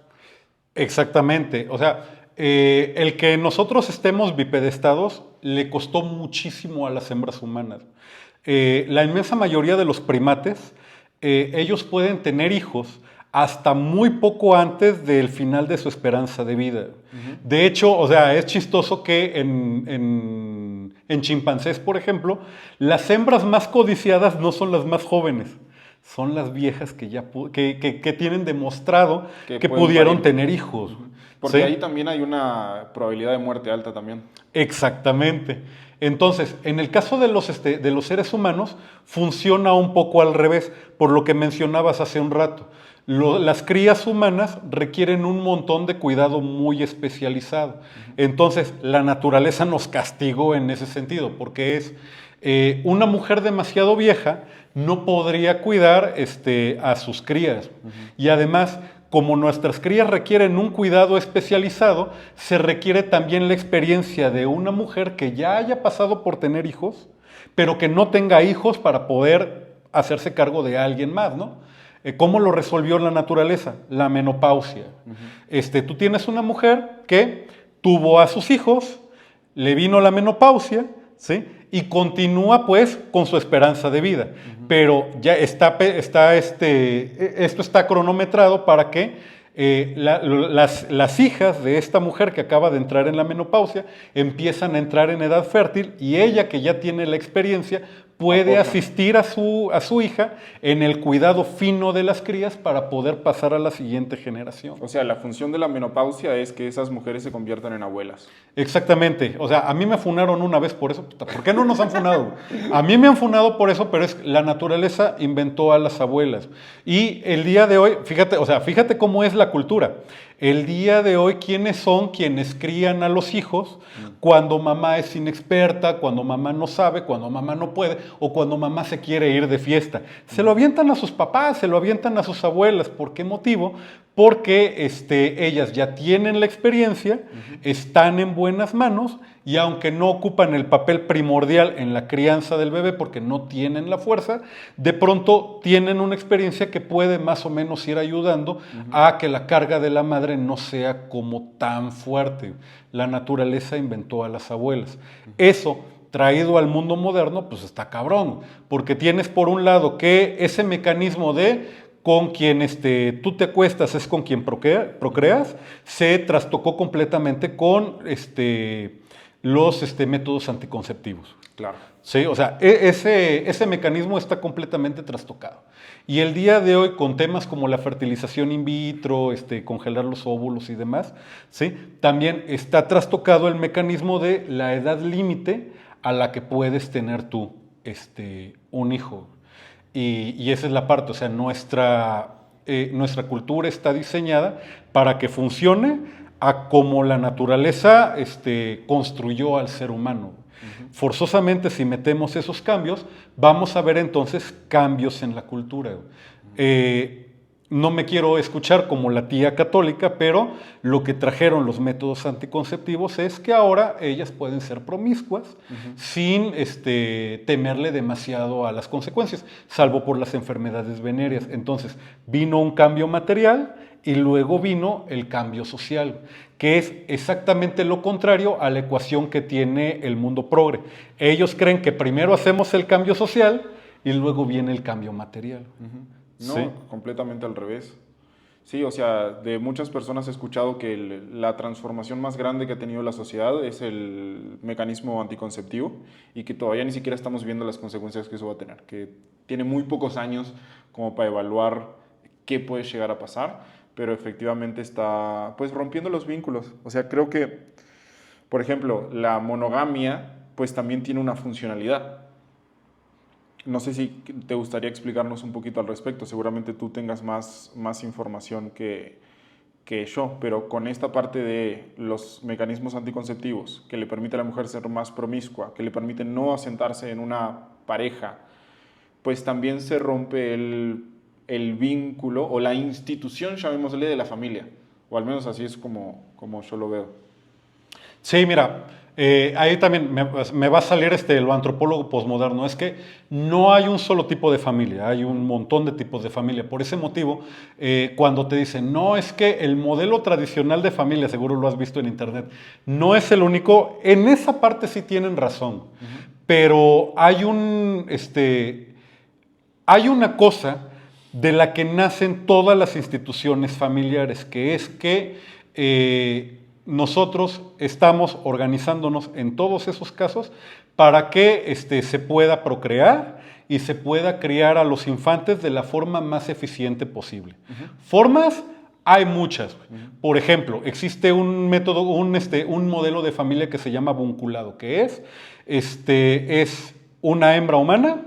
Exactamente, o sea, el que nosotros estemos bipedestados le costó muchísimo a las hembras humanas. La inmensa mayoría de los primates, ellos pueden tener hijos hasta muy poco antes del final de su esperanza de vida. De hecho, o sea, es chistoso que en chimpancés, por ejemplo, las hembras más codiciadas no son las más jóvenes, son las viejas que ya que tienen demostrado que pueden pudieron parir. tener hijos. Porque ¿sí? ahí también hay una probabilidad de muerte alta también. Exactamente. Entonces, en el caso de los seres humanos, funciona un poco al revés, por lo que mencionabas hace un rato. Las crías humanas requieren un montón de cuidado muy especializado. Entonces, la naturaleza nos castigó en ese sentido, porque es una mujer demasiado vieja no podría cuidar a sus crías. Y además, como nuestras crías requieren un cuidado especializado, se requiere también la experiencia de una mujer que ya haya pasado por tener hijos, pero que no tenga hijos para poder hacerse cargo de alguien más, ¿no? ¿Cómo lo resolvió la naturaleza? La menopausia. Tú tienes una mujer que tuvo a sus hijos, le vino la menopausia, ¿sí? Y continúa pues con su esperanza de vida. Pero ya esto está cronometrado para que las hijas de esta mujer que acaba de entrar en la menopausia empiezan a entrar en edad fértil y ella que ya tiene la experiencia puede asistir a su hija en el cuidado fino de las crías para poder pasar a la siguiente generación. O sea, la función de la menopausia es que esas mujeres se conviertan en abuelas. Exactamente. O sea, a mí me funaron una vez por eso. ¿Por qué no nos han funado? A mí me han funado por eso, pero es la naturaleza inventó a las abuelas. Y el día de hoy, fíjate cómo es la cultura. El día de hoy, ¿quiénes son quienes crían a los hijos cuando mamá es inexperta, cuando mamá no sabe, cuando mamá no puede o cuando mamá se quiere ir de fiesta? Se lo avientan a sus papás, se lo avientan a sus abuelas. ¿Por qué motivo? Porque ellas ya tienen la experiencia, están en buenas manos y aunque no ocupan el papel primordial en la crianza del bebé porque no tienen la fuerza, de pronto tienen una experiencia que puede más o menos ir ayudando a que la carga de la madre no sea como tan fuerte. La naturaleza inventó a las abuelas. Eso, traído al mundo moderno, pues está cabrón, porque tienes por un lado que ese mecanismo de con quien tú te acuestas es con quien procreas, se trastocó completamente con los métodos anticonceptivos. Claro. Sí, o sea, ese mecanismo está completamente trastocado. Y el día de hoy, con temas como la fertilización in vitro, congelar los óvulos y demás, ¿sí? También está trastocado el mecanismo de la edad límite a la que puedes tener tú un hijo. Y esa es la parte, o sea, nuestra cultura está diseñada para que funcione a como la naturaleza construyó al ser humano. Forzosamente, si metemos esos cambios, vamos a ver entonces cambios en la cultura. No me quiero escuchar como la tía católica, pero lo que trajeron los métodos anticonceptivos es que ahora ellas pueden ser promiscuas sin temerle demasiado a las consecuencias, salvo por las enfermedades venéreas. Entonces, vino un cambio material y luego vino el cambio social, que es exactamente lo contrario a la ecuación que tiene el mundo progre. Ellos creen que primero hacemos el cambio social y luego viene el cambio material. No, ¿Sí? completamente al revés. Sí, o sea, de muchas personas he escuchado que la transformación más grande que ha tenido la sociedad es el mecanismo anticonceptivo y que todavía ni siquiera estamos viendo las consecuencias que eso va a tener, que tiene muy pocos años como para evaluar qué puede llegar a pasar, pero efectivamente está pues rompiendo los vínculos. O sea, creo que, por ejemplo, la monogamia pues también tiene una funcionalidad. No sé si te gustaría explicarnos un poquito al respecto. Seguramente tú tengas más información que yo, pero con esta parte de los mecanismos anticonceptivos que le permite a la mujer ser más promiscua, que le permiten no asentarse en una pareja, pues también se rompe el vínculo o la institución, llamémosle, de la familia. O al menos así es como yo lo veo. Sí, mira, ahí también me va a salir lo antropólogo posmoderno. Es que no hay un solo tipo de familia, hay un montón de tipos de familia. Por ese motivo, cuando te dicen, no, es que el modelo tradicional de familia, seguro lo has visto en internet, no es el único, en esa parte sí tienen razón. Pero hay hay una cosa de la que nacen todas las instituciones familiares, que es que nosotros estamos organizándonos en todos esos casos para que se pueda procrear y se pueda criar a los infantes de la forma más eficiente posible. Formas hay muchas. Por ejemplo, existe un método, un modelo de familia que se llama vinculado, que es una hembra humana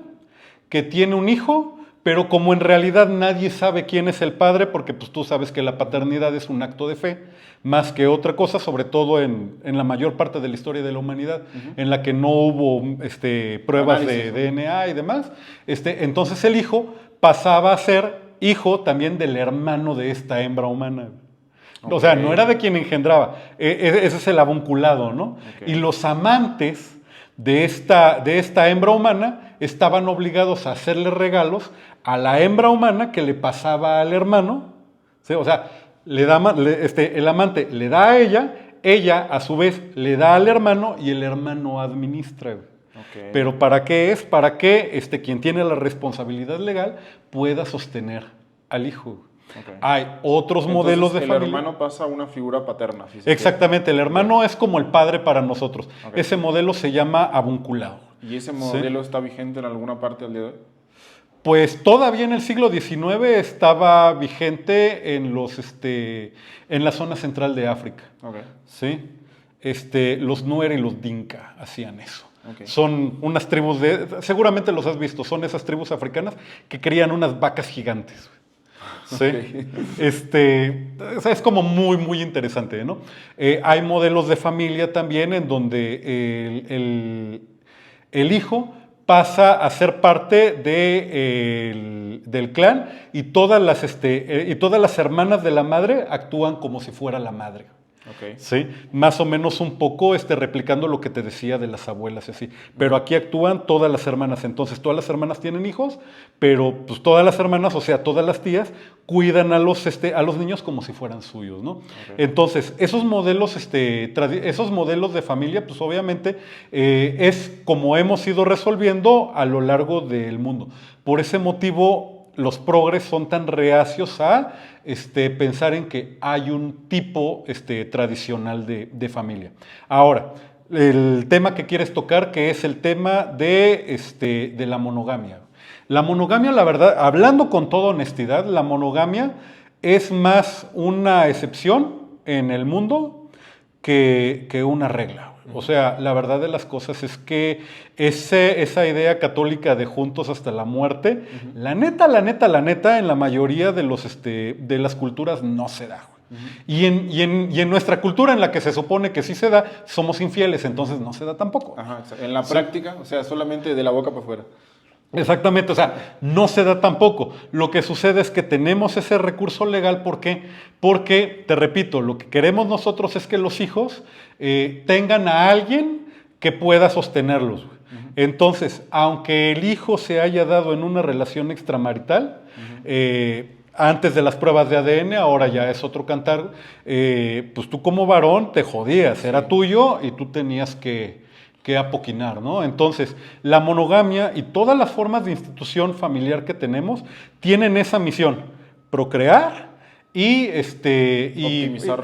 que tiene un hijo, pero como en realidad nadie sabe quién es el padre, porque pues tú sabes que la paternidad es un acto de fe, más que otra cosa, sobre todo en la mayor parte de la historia de la humanidad, en la que no hubo pruebas de DNA y demás. Entonces el hijo pasaba a ser hijo también del hermano de esta hembra humana. Okay. O sea, no era de quien engendraba. Ese es el avunculado, ¿no? Okay. Y los amantes de esta hembra humana estaban obligados a hacerle regalos a la hembra humana que le pasaba al hermano. ¿Sí? O sea, el amante le da a ella a su vez le da al hermano y el hermano administra. Okay. Pero ¿para qué es? Para que quien tiene la responsabilidad legal pueda sostener al hijo. Okay. Hay otros modelos de familia. El hermano pasa a una figura paterna. Exactamente, el hermano es como el padre para nosotros. Okay. Ese modelo se llama avunculado. ¿Y ese modelo está vigente en alguna parte al día de hoy? Pues todavía en el siglo XIX estaba vigente en la zona central de África. Okay. ¿Sí? Los Nuer y los Dinka hacían eso. Okay. Son unas tribus seguramente los has visto, son esas tribus africanas que crían unas vacas gigantes. ¿Sí? Okay. Es como muy, muy interesante, ¿no? Hay modelos de familia también en donde el hijo pasa a ser parte del clan y todas las hermanas de la madre actúan como si fuera la madre. Okay. ¿Sí? Más o menos un poco replicando lo que te decía de las abuelas y así. Pero aquí actúan todas las hermanas. Entonces todas las hermanas tienen hijos, pero pues todas las hermanas, o sea, todas las tías, cuidan a los niños como si fueran suyos, ¿no? Okay. Entonces, esos modelos de familia, pues obviamente es como hemos ido resolviendo a lo largo del mundo. Por ese motivo, los progres son tan reacios a pensar en que hay un tipo tradicional de familia. Ahora, el tema que quieres tocar, que es el tema de la monogamia. La monogamia, la verdad, hablando con toda honestidad, la monogamia es más una excepción en el mundo que una regla. O sea, la verdad de las cosas es que esa idea católica de juntos hasta la muerte, la neta, en la mayoría de las culturas no se da. Y en nuestra cultura, en la que se supone que sí se da, somos infieles, entonces no se da tampoco. Ajá, en la práctica, o sea, solamente de la boca para afuera. Exactamente, o sea, no se da tampoco. Lo que sucede es que tenemos ese recurso legal, ¿por qué? Porque, te repito, lo que queremos nosotros es que los hijos tengan a alguien que pueda sostenerlos. Entonces, aunque el hijo se haya dado en una relación extramarital, antes de las pruebas de ADN, ahora ya es otro cantar, pues tú como varón te jodías, era tuyo y tú tenías que apoquinar, ¿no? Entonces, la monogamia y todas las formas de institución familiar que tenemos tienen esa misión: procrear y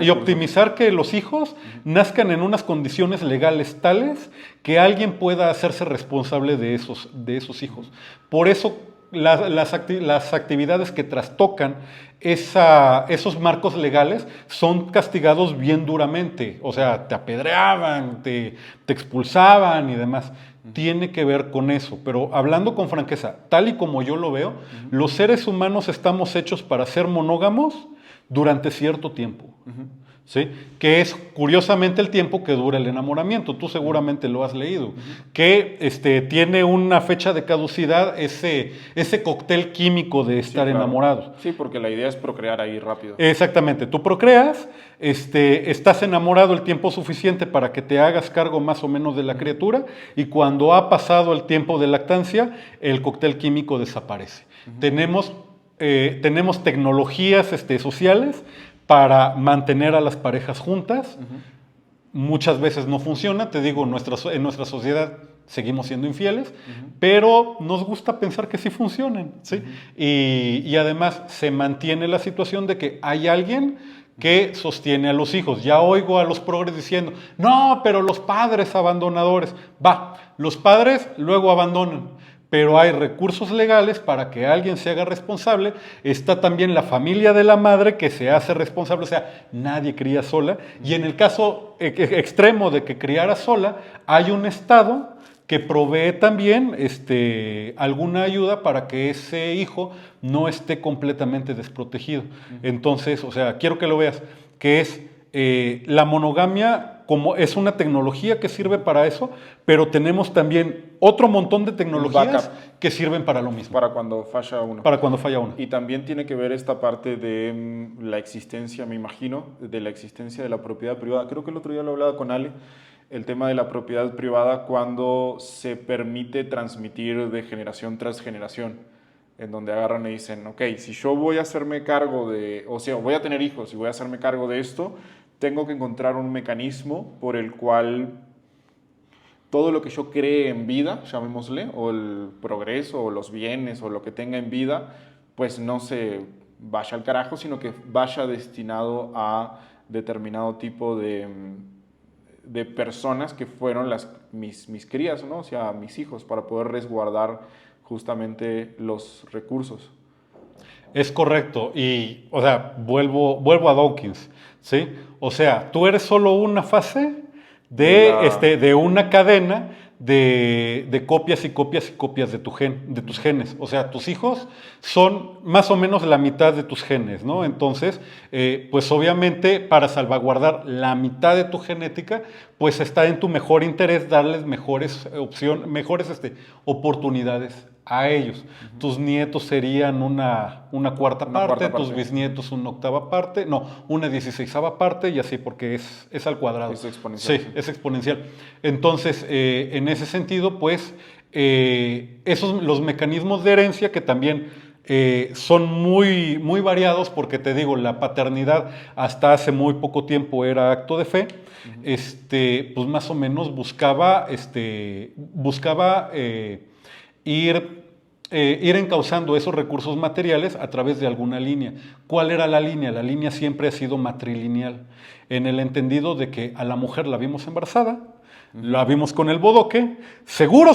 optimizar que los hijos nazcan en unas condiciones legales tales que alguien pueda hacerse responsable de esos hijos. Por eso las actividades que trastocan esos marcos legales son castigados bien duramente. O sea, te apedreaban, te expulsaban y demás. Tiene que ver con eso. Pero hablando con franqueza, tal y como yo lo veo, los seres humanos estamos hechos para ser monógamos durante cierto tiempo. ¿Sí? Que es curiosamente el tiempo que dura el enamoramiento. Tú seguramente lo has leído. Que tiene una fecha de caducidad ese cóctel químico de estar enamorados. Sí, porque la idea es procrear ahí rápido. Exactamente. Tú procreas, estás enamorado el tiempo suficiente para que te hagas cargo más o menos de la criatura, y cuando ha pasado el tiempo de lactancia, el cóctel químico desaparece. Tenemos tecnologías sociales para mantener a las parejas juntas. Muchas veces no funciona, te digo, en nuestra sociedad seguimos siendo infieles, pero nos gusta pensar que sí funcionan, ¿sí? Y además se mantiene la situación de que hay alguien que sostiene a los hijos. Ya oigo a los progres diciendo, no, pero los padres abandonadores. Los padres luego abandonan, pero hay recursos legales para que alguien se haga responsable. Está también la familia de la madre que se hace responsable, o sea, nadie cría sola. Y en el caso extremo de que criara sola, hay un Estado que provee también alguna ayuda para que ese hijo no esté completamente desprotegido. Entonces, o sea, quiero que lo veas, que es la monogamia como es una tecnología que sirve para eso, pero tenemos también otro montón de tecnologías que sirven para lo mismo. Para cuando falla uno. Para cuando falla uno. Y también tiene que ver esta parte de la existencia, me imagino, de la existencia de la propiedad privada. Creo que el otro día lo hablaba con Ale, el tema de la propiedad privada cuando se permite transmitir de generación tras generación, en donde agarran y dicen, ok, si yo voy a hacerme cargo voy a tener hijos y voy a hacerme cargo de esto, tengo que encontrar un mecanismo por el cual todo lo que yo cree en vida, llamémosle, o el progreso, o los bienes, o lo que tenga en vida, pues no se vaya al carajo, sino que vaya destinado a determinado tipo de personas que fueron mis crías, ¿no? O sea, mis hijos, para poder resguardar justamente los recursos. Es correcto. Y, o sea, vuelvo a Dawkins, ¿sí? O sea, tú eres solo una fase de una cadena de copias y copias y copias de tus genes. O sea, tus hijos son más o menos la mitad de tus genes, ¿no? Entonces, pues obviamente para salvaguardar la mitad de tu genética, pues está en tu mejor interés darles mejores oportunidades a ellos. Tus nietos serían una cuarta parte, tus bisnietos una octava parte, no, una 16ª parte, y así, porque es al cuadrado. Es exponencial. Sí, es exponencial. Entonces, en ese sentido, pues, los mecanismos de herencia que también son muy, muy variados, porque te digo, la paternidad hasta hace muy poco tiempo era acto de fe. Pues más o menos buscaba ir encauzando esos recursos materiales a través de alguna línea. ¿Cuál era la línea? La línea siempre ha sido matrilineal, en el entendido de que a la mujer la vimos embarazada, La vimos con el bodoque. Seguro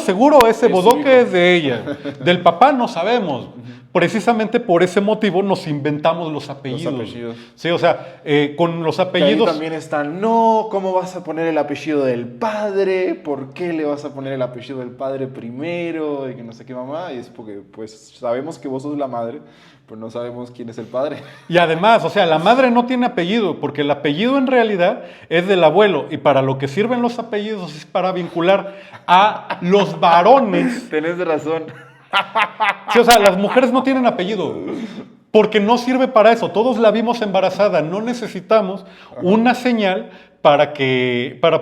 ese bodoque es de ella. Del papá no sabemos. Precisamente por ese motivo nos inventamos los apellidos. Sí, o sea, con los apellidos... Ahí también están, no, ¿cómo vas a poner el apellido del padre? ¿Por qué le vas a poner el apellido del padre primero? Y que no sé qué mamá. Y es porque, pues, sabemos que vos sos la madre, pues no sabemos quién es el padre. Y además, o sea, la madre no tiene apellido, porque el apellido en realidad es del abuelo. Y para lo que sirven los apellidos es para vincular a los varones. Tenés razón. Sí, o sea, las mujeres no tienen apellido, porque no sirve para eso. Todos la vimos embarazada, no necesitamos una señal para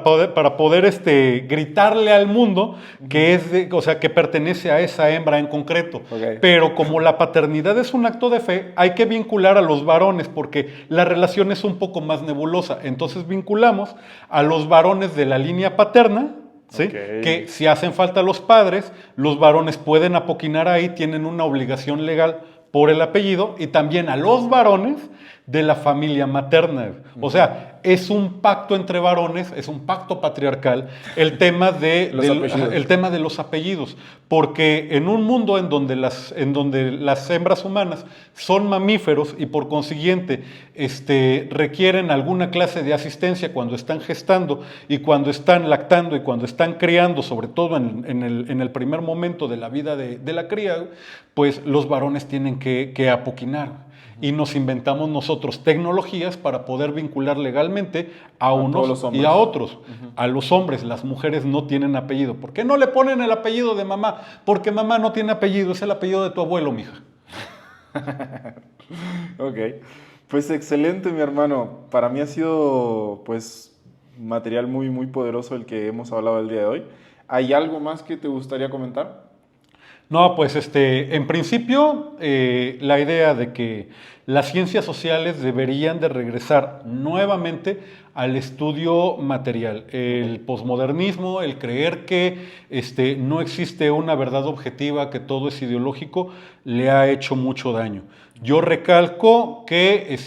poder gritarle al mundo que o sea, que pertenece a esa hembra en concreto. Okay. Pero como la paternidad es un acto de fe, hay que vincular a los varones, porque la relación es un poco más nebulosa. Entonces vinculamos a los varones de la línea paterna, ¿sí? Okay. Que si hacen falta los padres, los varones pueden apoquinar ahí, tienen una obligación legal por el apellido, y también a los varones de la familia materna. O sea, es un pacto entre varones, es un pacto patriarcal, el tema de los apellidos, porque en un mundo en donde las hembras humanas son mamíferos y por consiguiente requieren alguna clase de asistencia cuando están gestando y cuando están lactando y cuando están criando, sobre todo en el primer momento de la vida de la cría, pues los varones tienen que apoquinar. Y nos inventamos nosotros tecnologías para poder vincular legalmente a unos y a otros. A los hombres, las mujeres no tienen apellido. ¿Por qué no le ponen el apellido de mamá? Porque mamá no tiene apellido, es el apellido de tu abuelo, mija. Ok, pues excelente, mi hermano. Para mí ha sido, pues, material muy, muy poderoso el que hemos hablado el día de hoy. ¿Hay algo más que te gustaría comentar? No, pues en principio la idea de que las ciencias sociales deberían de regresar nuevamente al estudio material. El posmodernismo, el creer que no existe una verdad objetiva, que todo es ideológico, le ha hecho mucho daño. Yo recalco que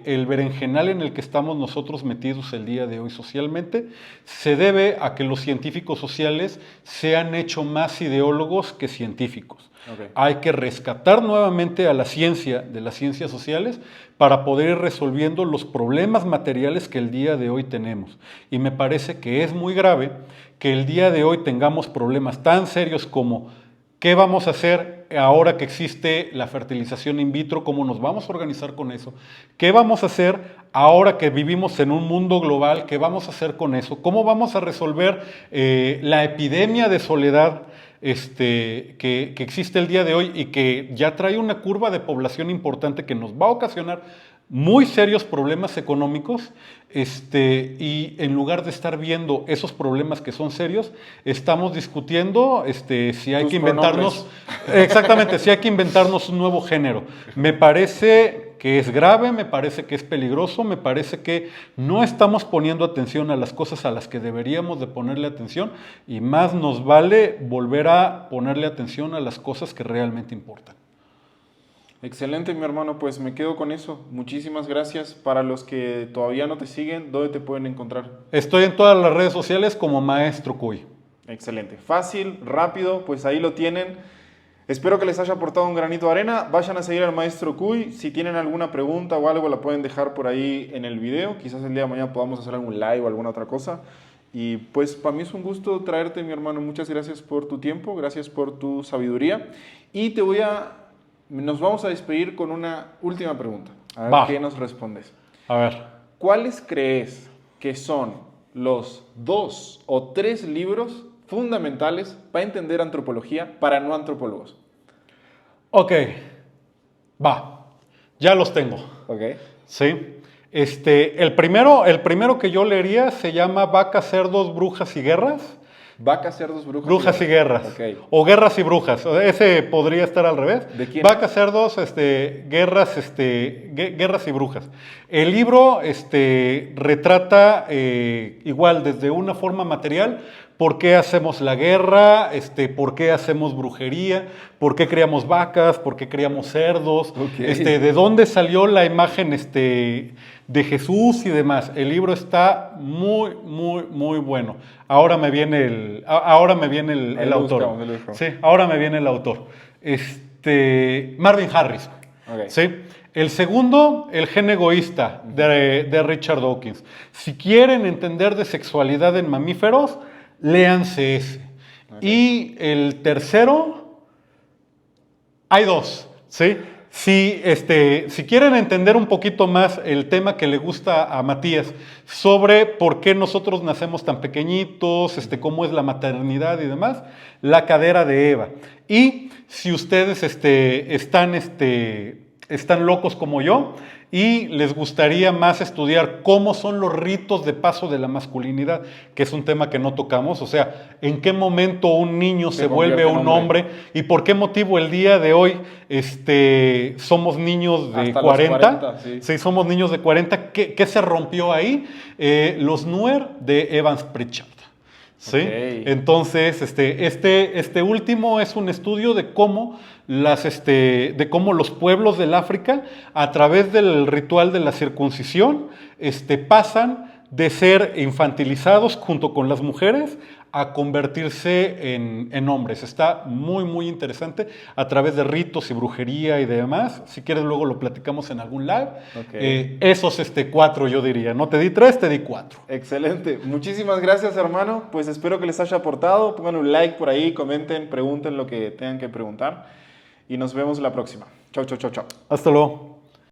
el berenjenal en el que estamos nosotros metidos el día de hoy socialmente se debe a que los científicos sociales se han hecho más ideólogos que científicos. Okay. Hay que rescatar nuevamente a la ciencia de las ciencias sociales para poder ir resolviendo los problemas materiales que el día de hoy tenemos. Y me parece que es muy grave que el día de hoy tengamos problemas tan serios como ¿qué vamos a hacer ahora que existe la fertilización in vitro? ¿Cómo nos vamos a organizar con eso? ¿Qué vamos a hacer ahora que vivimos en un mundo global? ¿Qué vamos a hacer con eso? ¿Cómo vamos a resolver la epidemia de soledad que existe el día de hoy y que ya trae una curva de población importante que nos va a ocasionar muy serios problemas económicos, y en lugar de estar viendo esos problemas que son serios, estamos discutiendo si hay que inventarnos, exactamente, si hay que inventarnos un nuevo género. Me parece que es grave, me parece que es peligroso, me parece que no estamos poniendo atención a las cosas a las que deberíamos de ponerle atención, y más nos vale volver a ponerle atención a las cosas que realmente importan. Excelente, mi hermano, pues me quedo con eso. Muchísimas gracias. Para los que todavía no te siguen, ¿dónde te pueden encontrar? Estoy en todas las redes sociales como Maestro Cuy. Excelente. Fácil, rápido, pues ahí lo tienen. Espero que les haya aportado un granito de arena. Vayan a seguir al Maestro Cuy. Si tienen alguna pregunta o algo, la pueden dejar por ahí en el video. Quizás el día de mañana podamos hacer algún live o alguna otra cosa. Y pues para mí es un gusto traerte, mi hermano. Muchas gracias por tu tiempo, gracias por tu sabiduría. Y nos vamos a despedir con una última pregunta. A ver qué nos respondes. A ver. ¿Cuáles crees que son los 2 o 3 libros fundamentales para entender antropología para no antropólogos? Ok. Ya los tengo. Ok. Sí. El primero que yo leería se llama Vacas, Cerdos, Brujas y Guerras. Vacas, cerdos, brujas. Brujas y guerras. Okay. O guerras y brujas. Ese podría estar al revés. ¿De quién? Vacas, cerdos, guerras, guerras y brujas. El libro retrata igual desde una forma material por qué hacemos la guerra, por qué hacemos brujería, por qué criamos vacas, por qué criamos cerdos, de dónde salió la imagen de Jesús y demás. El libro está muy, muy, muy bueno. Ahora me viene el autor. Sí, ahora me viene el autor. Marvin Harris. Okay. ¿Sí? El segundo, El gen egoísta, de Richard Dawkins. Si quieren entender de sexualidad en mamíferos, léanse ese. Okay. Y el tercero, hay dos, ¿sí? Si quieren entender un poquito más el tema que le gusta a Matías sobre por qué nosotros nacemos tan pequeñitos, cómo es la maternidad y demás, La cadera de Eva. Y si ustedes están locos como yo y les gustaría más estudiar cómo son los ritos de paso de la masculinidad, que es un tema que no tocamos, o sea, en qué momento un niño se vuelve un hombre y por qué motivo el día de hoy somos niños de hasta 40, sí. Sí, somos niños de 40, ¿qué se rompió ahí? Los Nuer de Evans Pritchard. ¿Sí? Okay. Entonces, este último es un estudio de cómo los pueblos del África, a través del ritual de la circuncisión, pasan de ser infantilizados junto con las mujeres a convertirse en hombres. Está muy, muy interesante a través de ritos y brujería y demás. Si quieres, luego lo platicamos en algún live. Okay. Esos 4 yo diría. No te di 3, te di 4. Excelente. Muchísimas gracias, hermano. Pues espero que les haya aportado. Pongan un like por ahí, comenten, pregunten lo que tengan que preguntar. Y nos vemos la próxima. Chau, chau, chau, chau. Hasta luego.